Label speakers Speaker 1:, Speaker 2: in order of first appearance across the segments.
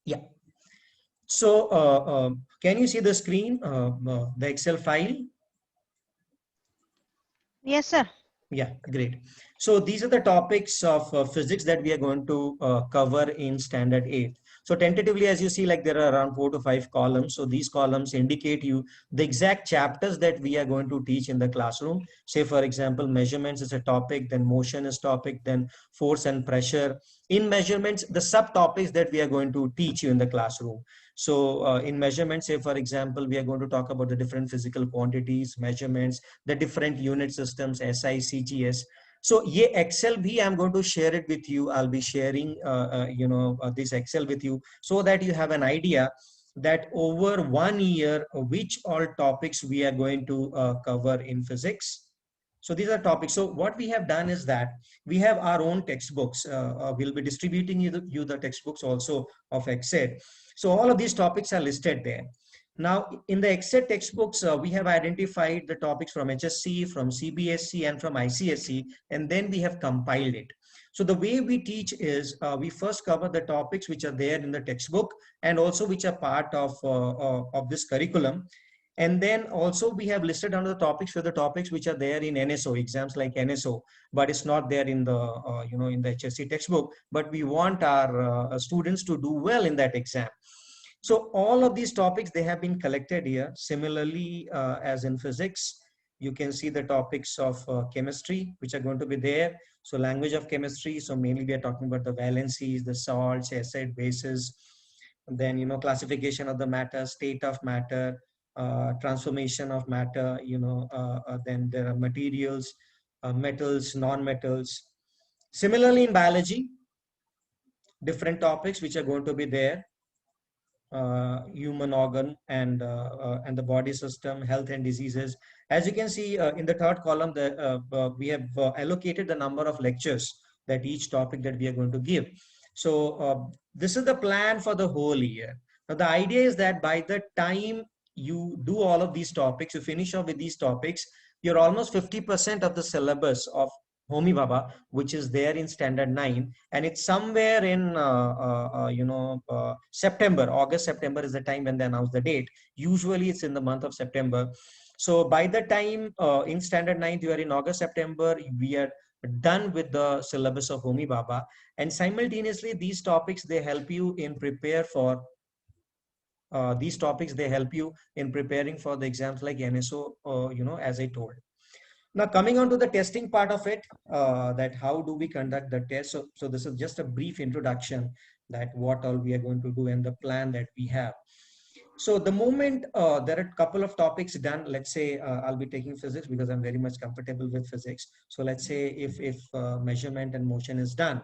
Speaker 1: Yeah. So can you see the screen, the Excel file?
Speaker 2: Yes, sir.
Speaker 1: Yeah, great. So these are the topics of physics that we are going to cover in standard 8. So tentatively, as you see, like there are around 4 to 5 columns. So these columns indicate you the exact chapters that we are going to teach in the classroom. Say, for example, measurements is a topic, then motion is topic, then force and pressure. In measurements, the subtopics that we are going to teach you in the classroom. So in measurements, say, for example, we are going to talk about the different physical quantities, measurements, the different unit systems, SI, CGS. So yeah, Excel B, I'm going to share it with you. I'll be sharing, this Excel with you so that you have an idea that over 1 year, which all topics we are going to cover in physics. So these are topics. So what we have done is that we have our own textbooks. We'll be distributing you the textbooks also of Excel. So all of these topics are listed there. Now, in the Excel textbooks, we have identified the topics from HSC, from CBSC, and from ICSC, and then we have compiled it. So the way we teach is we first cover the topics which are there in the textbook and also which are part of this curriculum. And then also we have listed down the topics for the topics which are there in NSO exams like NSO, but it's not there in the in the HSC textbook. But we want our students to do well in that exam. So all of these topics, they have been collected here. Similarly, as in physics, you can see the topics of chemistry, which are going to be there. So language of chemistry. So mainly we are talking about the valencies, the salts, acid, bases, then, classification of the matter, state of matter, transformation of matter, then there are materials, metals, non-metals. Similarly, in biology, different topics which are going to be there, human organ and the body system, health and diseases. As you can see in the third column, we have allocated the number of lectures that each topic that we are going to give. So this is the plan for the whole year. Now the idea is that by the time you do all of these topics, you finish off with these topics, you're almost 50% of the syllabus of Homi Baba, which is there in standard 9, and it's somewhere in September. August, September is the time when they announce the date. Usually it's in the month of September. So by the time in standard 9th you are in August, September, we are done with the syllabus of Homi Baba, and simultaneously these topics, they help you in prepare for these topics, they help you in preparing for the exams like NSO, as I told. Now, coming on to the testing part of it, that how do we conduct the test? So this is just a brief introduction that what all we are going to do and the plan that we have. So the moment there are a couple of topics done, let's say I'll be taking physics because I'm very much comfortable with physics. So let's say if measurement and motion is done.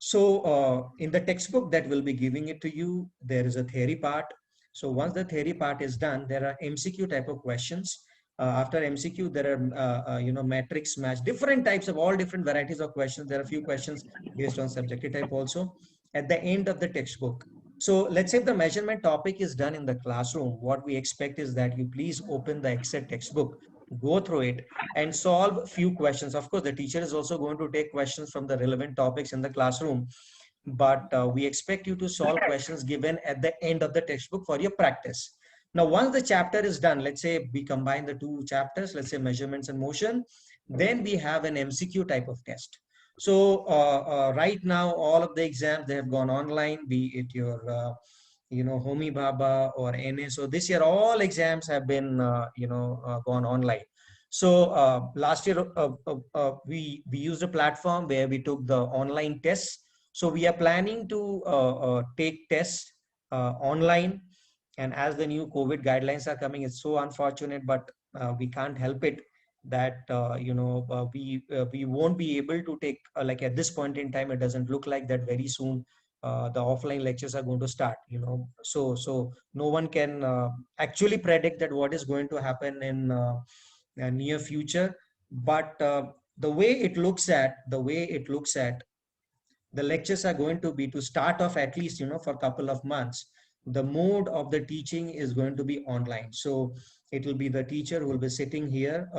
Speaker 1: So in the textbook that will be giving it to you, there is a theory part. So once the theory part is done, there are MCQ type of questions. After MCQ, there are matrix match, different types of all different varieties of questions. There are a few questions based on subjective type also at the end of the textbook. So let's say if the measurement topic is done in the classroom, what we expect is that you please open the Excel textbook, go through it and solve few questions. Of course, the teacher is also going to take questions from the relevant topics in the classroom, but we expect you to solve questions given at the end of the textbook for your practice. Now, once the chapter is done, let's say we combine the two chapters, let's say measurements and motion, then we have an MCQ type of test. So right now, all of the exams, they have gone online, be it your Homi Baba or NA. So this year, all exams have been, gone online. So last year, we used a platform where we took the online tests. So we are planning to take tests online. And as the new COVID guidelines are coming, it's so unfortunate, but we can't help it that we won't be able to take like at this point in time. It doesn't look like that very soon the offline lectures are going to start. So no one can actually predict that what is going to happen in near future. But the way it looks at the lectures are going to be to start off at least for a couple of months. The mode of the teaching is going to be online. So it will be the teacher who will be sitting here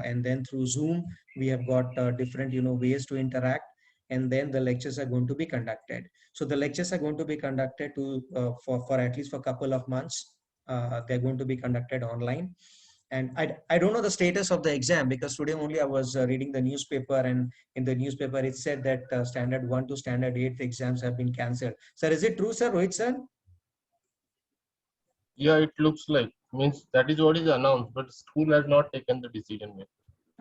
Speaker 1: and then through Zoom we have got different ways to interact. and then the lectures are going to be conducted. So the lectures are going to be conducted for at least for a couple of months. They're going to be conducted online. And I don't know the status of the exam, because today only I was reading the newspaper, and in the newspaper it said that standard 1 to standard 8 exams have been cancelled. Sir, is it true, sir? Rohit sir?
Speaker 2: Yeah, it looks like, means that is what is announced, but school has not taken the decision yet.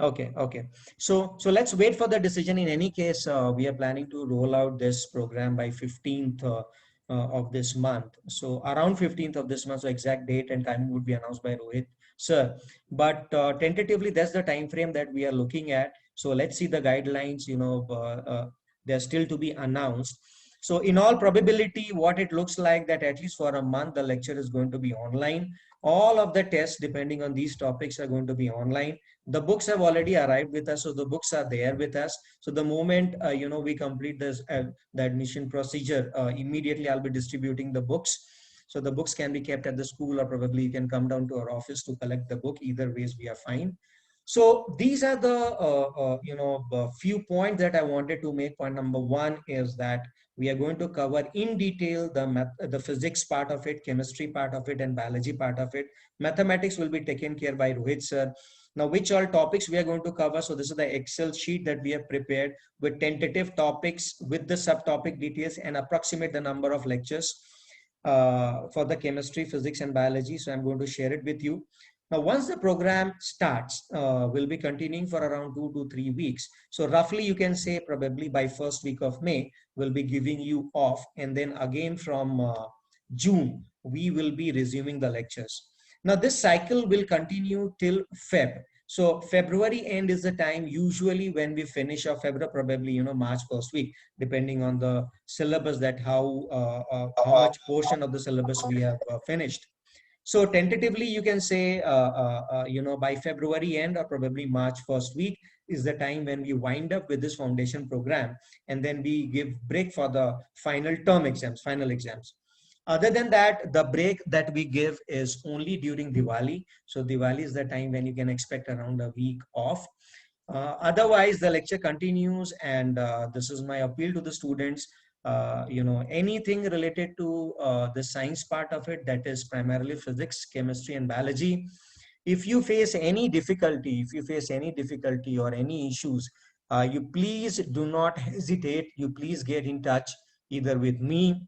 Speaker 1: Okay. So let's wait for the decision. In any case, we are planning to roll out this program by 15th of this month. So around 15th of this month, so exact date and timing would be announced by Rohit sir. But tentatively, that's the time frame that we are looking at. So let's see the guidelines. They're still to be announced. So in all probability, what it looks like that at least for a month, the lecture is going to be online. All of the tests, depending on these topics, are going to be online. The books have already arrived with us, so the books are there with us. So the moment we complete this the admission procedure, immediately I'll be distributing the books. So the books can be kept at the school, or probably you can come down to our office to collect the book. Either ways, we are fine. So these are the few points that I wanted to make. Point number one is that we are going to cover in detail the physics part of it, chemistry part of it, and biology part of it. Mathematics will be taken care by Rohit sir. Now, which all topics we are going to cover? So this is the Excel sheet that we have prepared with tentative topics, with the subtopic details, and approximate the number of lectures for the chemistry, physics, and biology. So I'm going to share it with you. Now, once the program starts, we'll be continuing for around 2 to 3 weeks. So roughly you can say probably by first week of May, we'll be giving you off. And then again from June, we will be resuming the lectures. Now, this cycle will continue till Feb. So February end is the time usually when we finish, or February probably, March first week, depending on the syllabus, that how much portion of the syllabus we have finished. So tentatively, you can say, by February end or probably March first week is the time when we wind up with this foundation program, and then we give break for the final term exams, final exams. Other than that, the break that we give is only during Diwali. So Diwali is the time when you can expect around a week off. Otherwise, the lecture continues, and this is my appeal to the students. Anything related to the science part of it, that is primarily physics, chemistry, and biology. If you face any difficulty, or any issues, you please do not hesitate. You please get in touch either with me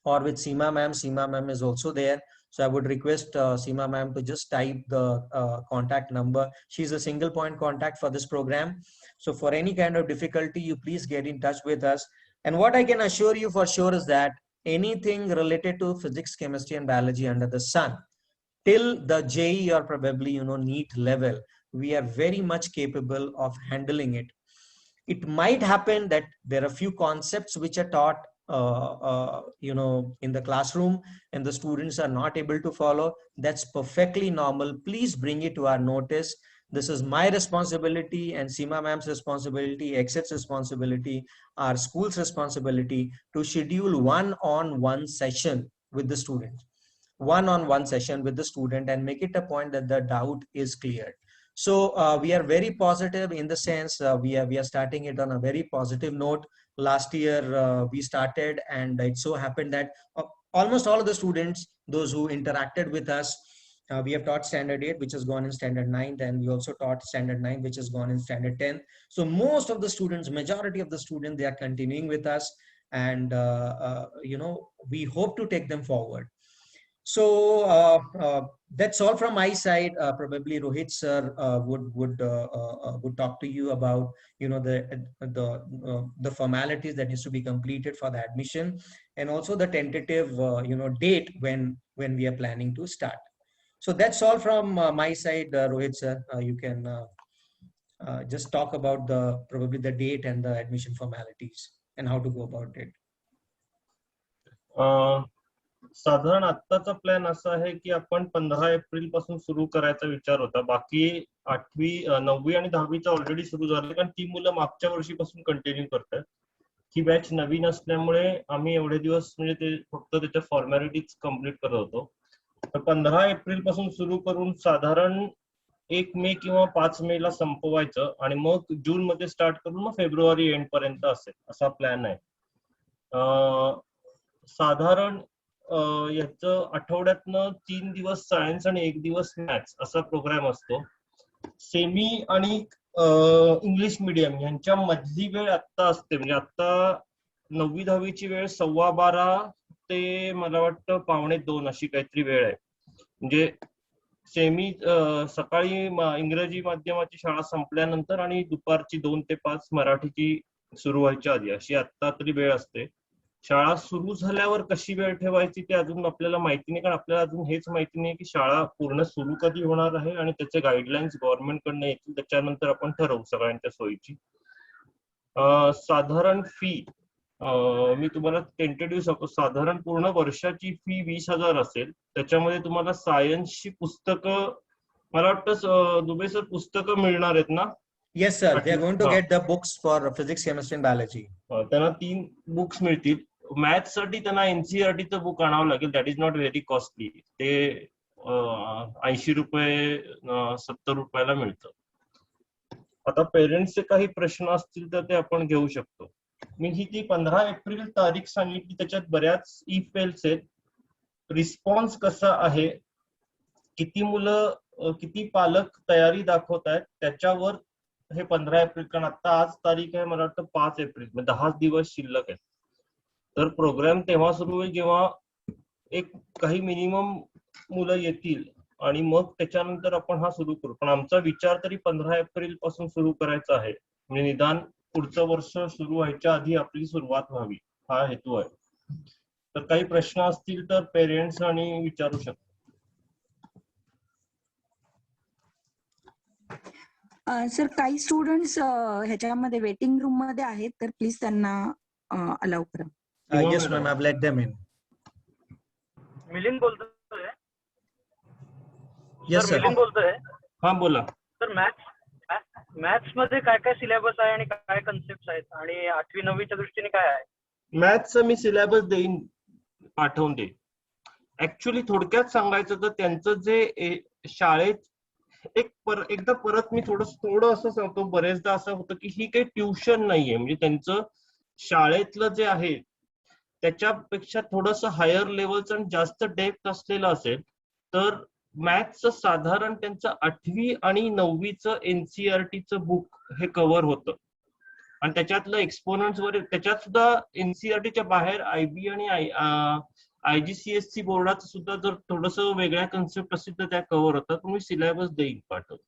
Speaker 1: or with Seema ma'am. Seema ma'am is also there. So I would request Seema ma'am to just type the contact number. She's a single point contact for this program. So for any kind of difficulty, you please get in touch with us. And what I can assure you for sure is that anything related to physics, chemistry, and biology under the sun, till the JEE or probably, NEET level, we are very much capable of handling it. It might happen that there are few concepts which are taught in the classroom, and the students are not able to follow. That's perfectly normal. Please bring it to our notice. This is my responsibility, and Seema ma'am's responsibility, Exit's responsibility, our school's responsibility to schedule one-on-one session with the student, one-on-one session with the student, and make it a point that the doubt is cleared. So we are very positive in the sense we are starting it on a very positive note. Last year we started, and it so happened that almost all of the students, those who interacted with us, we have taught standard 8, which has gone in standard 9, and we also taught standard 9, which has gone in standard 10. So most of the students, majority of the students, they are continuing with us, and we hope to take them forward. So that's all from my side. Probably Rohit sir would talk to you about the formalities that needs to be completed for the admission, and also the tentative date when we are planning to start. So that's all from my side, Rohit sir. You can just talk about probably the date and the admission formalities and how to go about it.
Speaker 2: साधारण आत्ताचा plan असा आहे की आपण 15 April पासून सुरू करायचा विचार होता. बाकी 8वी 9वी आणि 10वीचा ऑलरेडी सुरू झालं, कारण ती मुलं मागच्या वर्षीपासून कंटिन्यू करतात. ही बॅच नवीन असल्यामुळे आम्ही एवढे दिवस म्हणजे ते फक्त त्याच्या फॉर्मॅलिटीज कम्प्लीट करत होतो. तर 15 एप्रिल पासून सुरू करून साधारण 1 मे किंवा 5 मे ला संपवायचं आणि मग जून मध्ये स्टार्ट करून मग फेब्रुवारी एंड पर्यंत असेल असा प्लॅन आहे. साधारण याचं आठवड्यातनं 3 दिवस सायन्स आणि 1 दिवस मॅथ्स असा प्रोग्राम असतो. सेमी आणि इंग्लिश मीडियम यांच्या मधली वेळ आत्ता असते, म्हणजे आता 9वी 10वीची वेळ 12:15 ते मला वाटतं 1:45 अशी काहीतरी वेळ आहे. म्हणजे सेमी सकाळी इंग्रजी माध्यमाची शाळा संपल्यानंतर आणि दुपारची 2 ते 5 मराठीची सुरू व्हायच्या आधी अशी आत्ता तरी वेळ असते. शाळा सुरू झाल्यावर कशी वेळ ठेवायची ते अजून आपल्याला माहिती नाही, कारण आपल्याला अजून हेच माहिती नाही की शाळा पूर्ण सुरू कधी होणार आहे आणि त्याचे गाईडलाईन्स गव्हर्नमेंटकडनं येतील, त्याच्यानंतर आपण ठरवू सगळ्यांच्या सोयीची. साधारण फी मी तुम्हाला टेंटेटिव्ह सांगतो. साधारण पूर्ण वर्षाची फी 20,000 असेल. त्याच्यामध्ये तुम्हाला सायन्सची पुस्तकं, मला वाटतं दुबे सर पुस्तकं मिळणार आहेत ना?
Speaker 1: Yes, sir. They are going to get the books for physics, chemistry, and biology.
Speaker 2: त्यांना 3 बुक्स मिळतील. मॅथ्स साठी त्यांना एनसीईआरटीचं बुक आणावं लागेल. That is not very costly. ते 80 रुपये 70 रुपयाला मिळतं. आता पेरेंट्सचे काही प्रश्न असतील तर ते आपण घेऊ शकतो. मी ही ती 15 एप्रिल तारीख सांगितली, त्याच्यात बऱ्याच इफ एल्स आहेत. रिस्पॉन्स कसा आहे, किती मुलं किती पालक तयारी दाखवत आहेत त्याच्यावर हे 15 एप्रिल, कारण आता आज तारीख आहे मला वाटतं 5 एप्रिल, म्हणजे 10 दिवस शिल्लक आहेत. तर प्रोग्राम तेव्हा सुरू होईल जेव्हा एक काही मिनिमम मुलं येतील आणि मग त्याच्यानंतर आपण हा सुरू करू. पण आमचा विचार तरी 15 एप्रिल पासून सुरू करायचा आहे, म्हणजे निदान पुढचं वर्ष सुरू व्हायच्या आधी आपली सुरुवात व्हावी हा हेतू आहे. तर काही प्रश्न असतील तर पेरेंट्स आणि विचारू शकतो.
Speaker 3: सर काही स्टुडंट्स ह्याच्यामध्ये वेटिंग रूम मध्ये आहेत, तर प्लीज त्यांना अलाउ करा.
Speaker 1: Yes, ma'am. I've let them in.
Speaker 4: Milind बोलतोय.
Speaker 1: Yes, sir.
Speaker 4: मिलिंद बोलतोय.
Speaker 2: हा बोला.
Speaker 4: सर मॅथ्स मध्ये काय काय सिलेबस आहे आणि काय कन्सेप्ट आहेत आणि 8वी 9वीच्या दृष्टीने काय आहे?
Speaker 2: मॅथ्सचं मी सिलेबस देईन, पाठवून देईन. ऍक्च्युली थोडक्यात सांगायचं तर त्यांचं जे शाळेत एकदा परत मी थोडं असं सांगतो, बरेचदा असं होतं की ही काही ट्युशन नाहीये, म्हणजे त्यांचं शाळेतलं जे आहे त्याच्यापेक्षा थोडंसं हायर लेवलचं आणि जास्त डेप्थ असलेलं असेल तर मॅथ्सचं साधारण त्यांचं 8वी आणि 9वीचं एनसीईआरटीचं बुक हे कव्हर होतं आणि त्याच्यातलं एक्सपोनंट्स वगैरे, त्याच्यात सुद्धा एनसीईआरटीच्या बाहेर आयबी आणि IGCSE बोर्डाचं सुद्धा जर थोडंसं वेगळ्या कन्सेप्ट असतील तर त्या कव्हर होतात. मी सिलेबस देईन पाठवून.